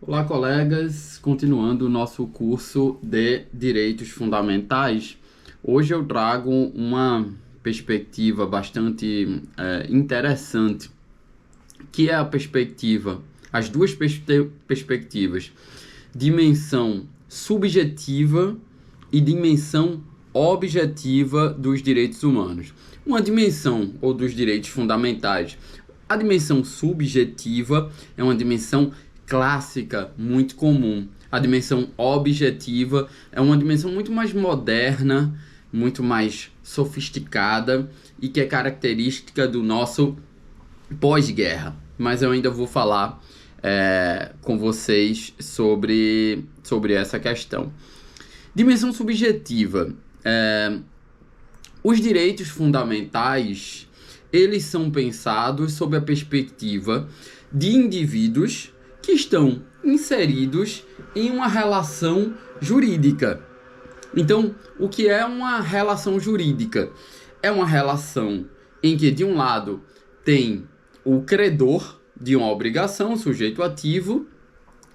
Olá, colegas. Continuando o nosso curso de Direitos Fundamentais, hoje eu trago uma perspectiva bastante interessante, que é a perspectiva, as duas perspectivas, dimensão subjetiva e dimensão objetiva dos direitos humanos. Uma dimensão ou dos direitos fundamentais. A dimensão subjetiva é uma dimensão clássica, muito comum. A dimensão objetiva é uma dimensão muito mais moderna, muito mais sofisticada e que é característica do nosso pós-guerra. Mas eu ainda vou falar com vocês sobre essa questão. Dimensão subjetiva. Os direitos fundamentais, eles são pensados sob a perspectiva de indivíduos que estão inseridos em uma relação jurídica. Então, o que é uma relação jurídica? É uma relação em que, de um lado, tem o credor de uma obrigação, o sujeito ativo,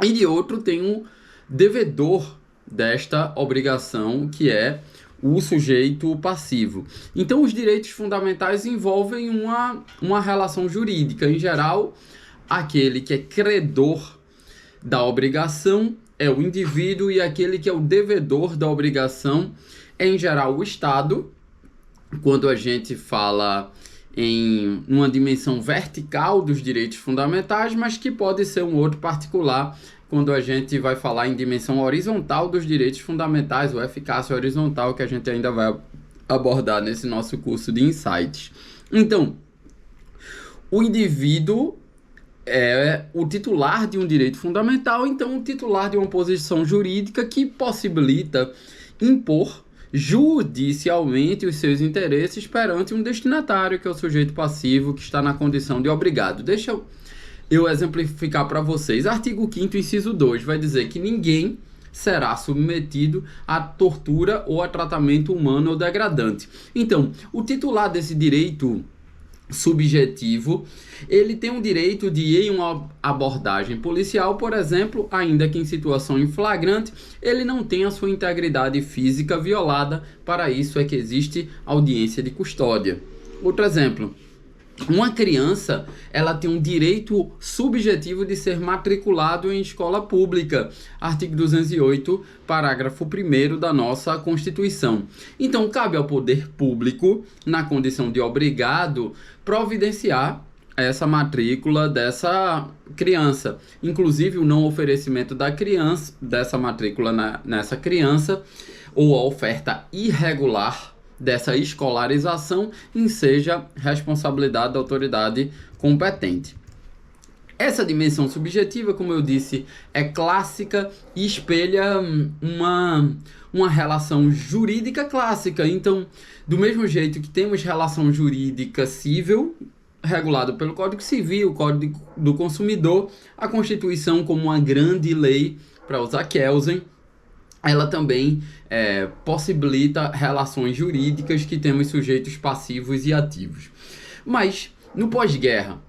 e de outro tem o devedor desta obrigação, que é o sujeito passivo. Então, os direitos fundamentais envolvem uma relação jurídica. Em geral, aquele que é credor da obrigação é o indivíduo e aquele que é o devedor da obrigação é, em geral, o Estado. Quando a gente fala em uma dimensão vertical dos direitos fundamentais, mas que pode ser um outro particular quando a gente vai falar em dimensão horizontal dos direitos fundamentais, ou eficácia horizontal, que a gente ainda vai abordar nesse nosso curso de insights. Então, o indivíduo é o titular de um direito fundamental, então o titular de uma posição jurídica que possibilita impor judicialmente os seus interesses perante um destinatário, que é o sujeito passivo, que está na condição de obrigado. Deixa eu exemplificar para vocês. Artigo 5º, inciso 2, vai dizer que ninguém será submetido a tortura ou a tratamento humano ou degradante. Então, o titular desse direito subjetivo, ele tem o direito de ir em uma abordagem policial, por exemplo, ainda que em situação em flagrante, ele não tem a sua integridade física violada. Para isso é que existe audiência de custódia. Outro exemplo. Uma criança, ela tem um direito subjetivo de ser matriculado em escola pública. Artigo 208, parágrafo 1º da nossa Constituição. Então, cabe ao poder público, na condição de obrigado, providenciar essa matrícula dessa criança. Inclusive, o não oferecimento dessa matrícula nessa criança, ou a oferta irregular dessa escolarização, enseja responsabilidade da autoridade competente. Essa dimensão subjetiva, como eu disse, é clássica e espelha uma relação jurídica clássica. Então, do mesmo jeito que temos relação jurídica civil, regulado pelo Código Civil, o Código do Consumidor, a Constituição, como uma grande lei, para usar Kelsen, ela também possibilita relações jurídicas que temos sujeitos passivos e ativos. Mas, no pós-guerra,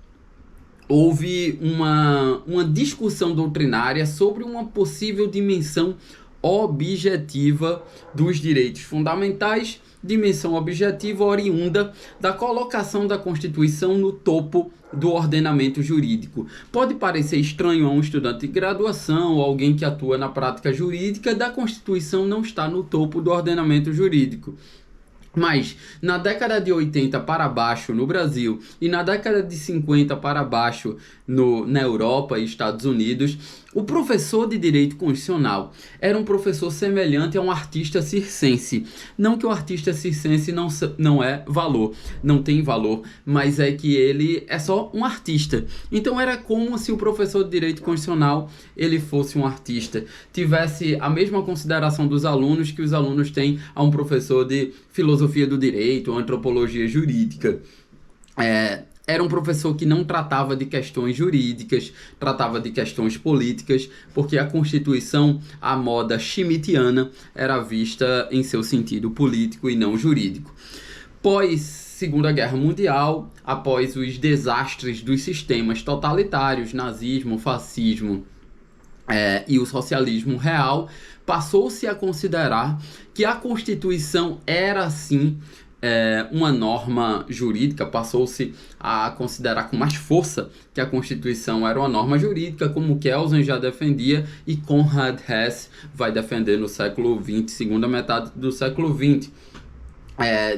houve uma discussão doutrinária sobre uma possível dimensão objetiva dos direitos fundamentais, dimensão objetiva oriunda da colocação da Constituição no topo do ordenamento jurídico. Pode parecer estranho a um estudante de graduação ou alguém que atua na prática jurídica da Constituição não estar no topo do ordenamento jurídico. Mas, na década de 80 para baixo no Brasil e na década de 50 para baixo na Europa e Estados Unidos, o professor de Direito Constitucional era um professor semelhante a um artista circense. Não que o artista circense não é valor, não tem valor, mas é que ele é só um artista. Então era como se o professor de Direito Constitucional ele fosse um artista, tivesse a mesma consideração dos alunos que os alunos têm a um professor de filosofia do direito ou antropologia jurídica. Era um professor que não tratava de questões jurídicas, tratava de questões políticas, porque a Constituição, à moda schmittiana, era vista em seu sentido político e não jurídico. Pós Segunda Guerra Mundial, após os desastres dos sistemas totalitários, nazismo, fascismo e o socialismo real, passou-se a considerar que a Constituição era, sim, uma norma jurídica, passou-se a considerar com mais força que a Constituição era uma norma jurídica, como Kelsen já defendia e Conrad Hess vai defender no século XX, segunda metade do século XX.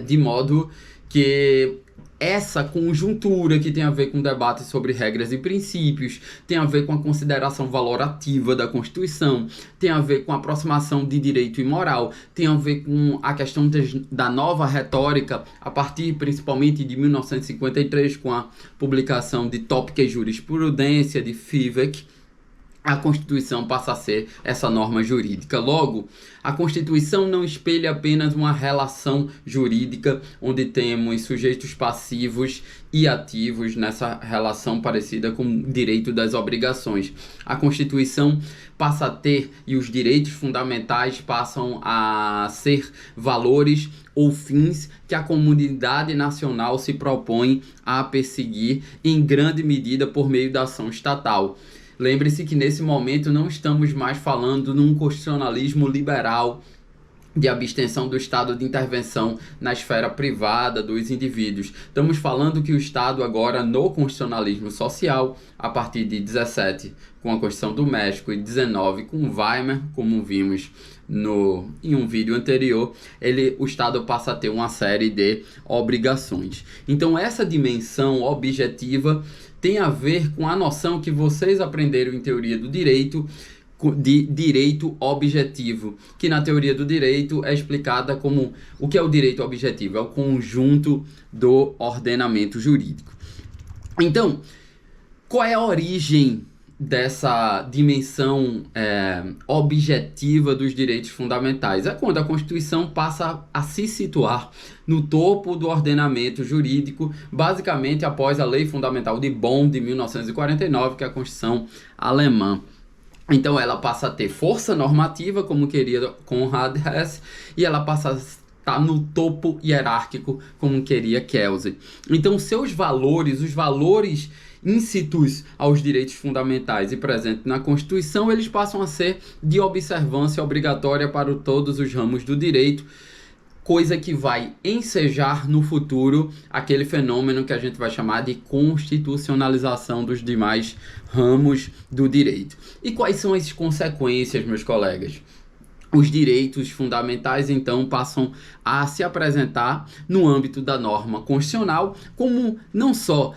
De modo que essa conjuntura que tem a ver com debate sobre regras e princípios, tem a ver com a consideração valorativa da Constituição, tem a ver com a aproximação de direito e moral, tem a ver com a questão da nova retórica, a partir principalmente de 1953, com a publicação de Tópica e Jurisprudência, de Fivek. A Constituição passa a ser essa norma jurídica. Logo, a Constituição não espelha apenas uma relação jurídica onde temos sujeitos passivos e ativos nessa relação parecida com o direito das obrigações. A Constituição passa a ter, e os direitos fundamentais passam a ser valores ou fins que a comunidade nacional se propõe a perseguir em grande medida por meio da ação estatal. Lembre-se que nesse momento não estamos mais falando num constitucionalismo liberal de abstenção do Estado de intervenção na esfera privada dos indivíduos. Estamos falando que o Estado agora, no constitucionalismo social, a partir de 17 com a Constituição do México e 19 com Weimar, como vimos em um vídeo anterior, o Estado passa a ter uma série de obrigações. Então essa dimensão objetiva tem a ver com a noção que vocês aprenderam em teoria do direito, de direito objetivo, que na teoria do direito é explicada como o que é o direito objetivo, é o conjunto do ordenamento jurídico. Então, qual é a origem dessa dimensão objetiva dos direitos fundamentais? É quando a Constituição passa a se situar no topo do ordenamento jurídico, basicamente após a Lei Fundamental de Bonn de 1949, que é a Constituição alemã. Então ela passa a ter força normativa, como queria Conrad Hess, e ela passa a estar no topo hierárquico, como queria Kelsen. Então seus valores, os valores íncitos aos direitos fundamentais e presentes na Constituição, eles passam a ser de observância obrigatória para todos os ramos do direito, coisa que vai ensejar no futuro aquele fenômeno que a gente vai chamar de constitucionalização dos demais ramos do direito. E quais são as consequências, meus colegas? Os direitos fundamentais, então, passam a se apresentar no âmbito da norma constitucional como não só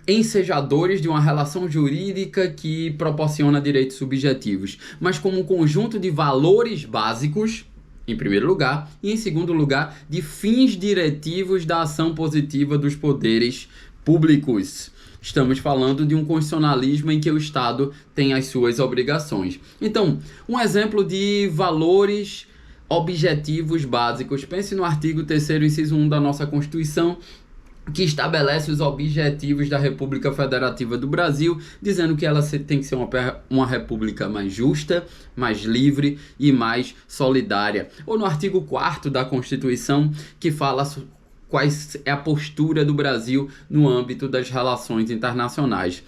ensejadores de uma relação jurídica que proporciona direitos subjetivos, mas como um conjunto de valores básicos, em primeiro lugar, e em segundo lugar, de fins diretivos da ação positiva dos poderes públicos. Estamos falando de um constitucionalismo em que o Estado tem as suas obrigações. Então, um exemplo de valores objetivos básicos. Pense no artigo 3º, inciso 1 da nossa Constituição, que estabelece os objetivos da República Federativa do Brasil, dizendo que ela tem que ser uma república mais justa, mais livre e mais solidária. Ou no artigo 4º da Constituição, que fala qual é a postura do Brasil no âmbito das relações internacionais.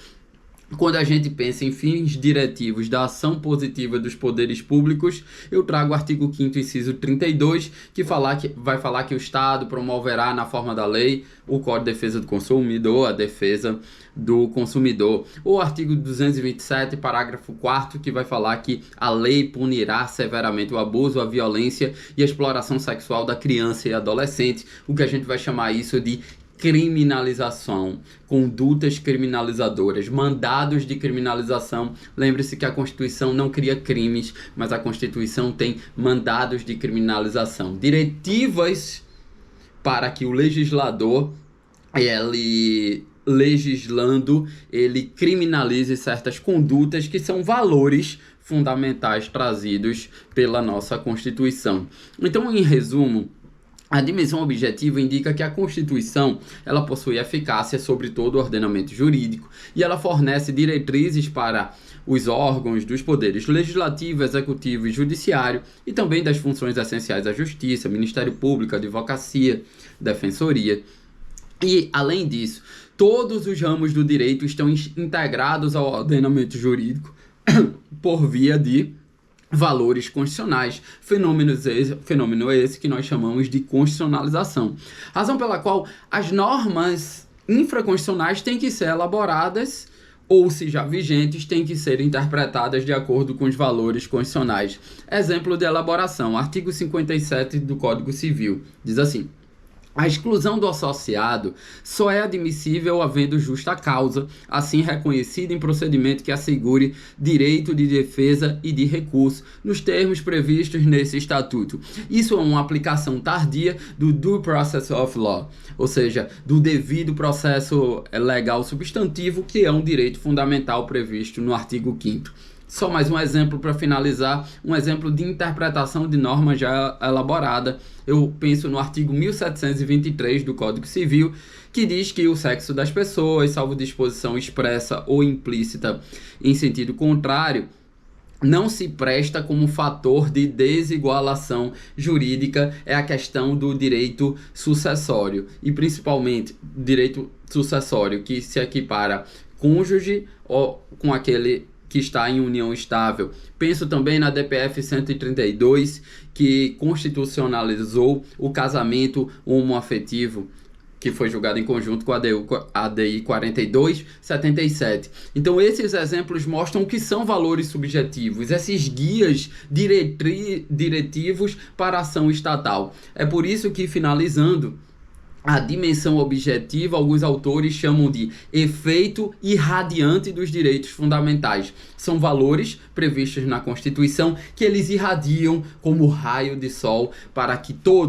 Quando a gente pensa em fins diretivos da ação positiva dos poderes públicos, eu trago o artigo 5º, inciso 32, que vai falar que o Estado promoverá na forma da lei o Código de Defesa do Consumidor, a defesa do consumidor. Ou o artigo 227, parágrafo 4º, que vai falar que a lei punirá severamente o abuso, a violência e a exploração sexual da criança e adolescente, o que a gente vai chamar isso de criminalização, condutas criminalizadoras, mandados de criminalização. Lembre-se que a Constituição não cria crimes, mas a Constituição tem mandados de criminalização, diretivas para que o legislador, legislando, ele criminalize certas condutas que são valores fundamentais trazidos pela nossa Constituição. Então, em resumo, a dimensão objetiva indica que a Constituição ela possui eficácia sobre todo o ordenamento jurídico e ela fornece diretrizes para os órgãos dos poderes legislativo, executivo e judiciário e também das funções essenciais da Justiça, Ministério Público, Advocacia, Defensoria. E, além disso, todos os ramos do direito estão integrados ao ordenamento jurídico por via de valores constitucionais, fenômeno esse que nós chamamos de constitucionalização. Razão pela qual as normas infraconstitucionais têm que ser elaboradas ou, se já vigentes, têm que ser interpretadas de acordo com os valores constitucionais. Exemplo de elaboração, artigo 57 do Código Civil, diz assim: a exclusão do associado só é admissível havendo justa causa, assim reconhecida em procedimento que assegure direito de defesa e de recurso, nos termos previstos nesse estatuto. Isso é uma aplicação tardia do due process of law, ou seja, do devido processo legal substantivo, que é um direito fundamental previsto no artigo 5º. Só mais um exemplo para finalizar, um exemplo de interpretação de norma já elaborada. Eu penso no artigo 1723 do Código Civil, que diz que o sexo das pessoas, salvo disposição expressa ou implícita em sentido contrário, não se presta como fator de desigualação jurídica. É a questão do direito sucessório, e principalmente direito sucessório que se equipara cônjuge ou com aquele que está em união estável. Penso também na DPF 132, que constitucionalizou o casamento homoafetivo, que foi julgado em conjunto com a ADI 4277. Então, esses exemplos mostram o que são valores subjetivos, esses guias diretivos para a ação estatal. É por isso que, finalizando, a dimensão objetiva, alguns autores chamam de efeito irradiante dos direitos fundamentais. São valores previstos na Constituição que eles irradiam como raio de sol para que todos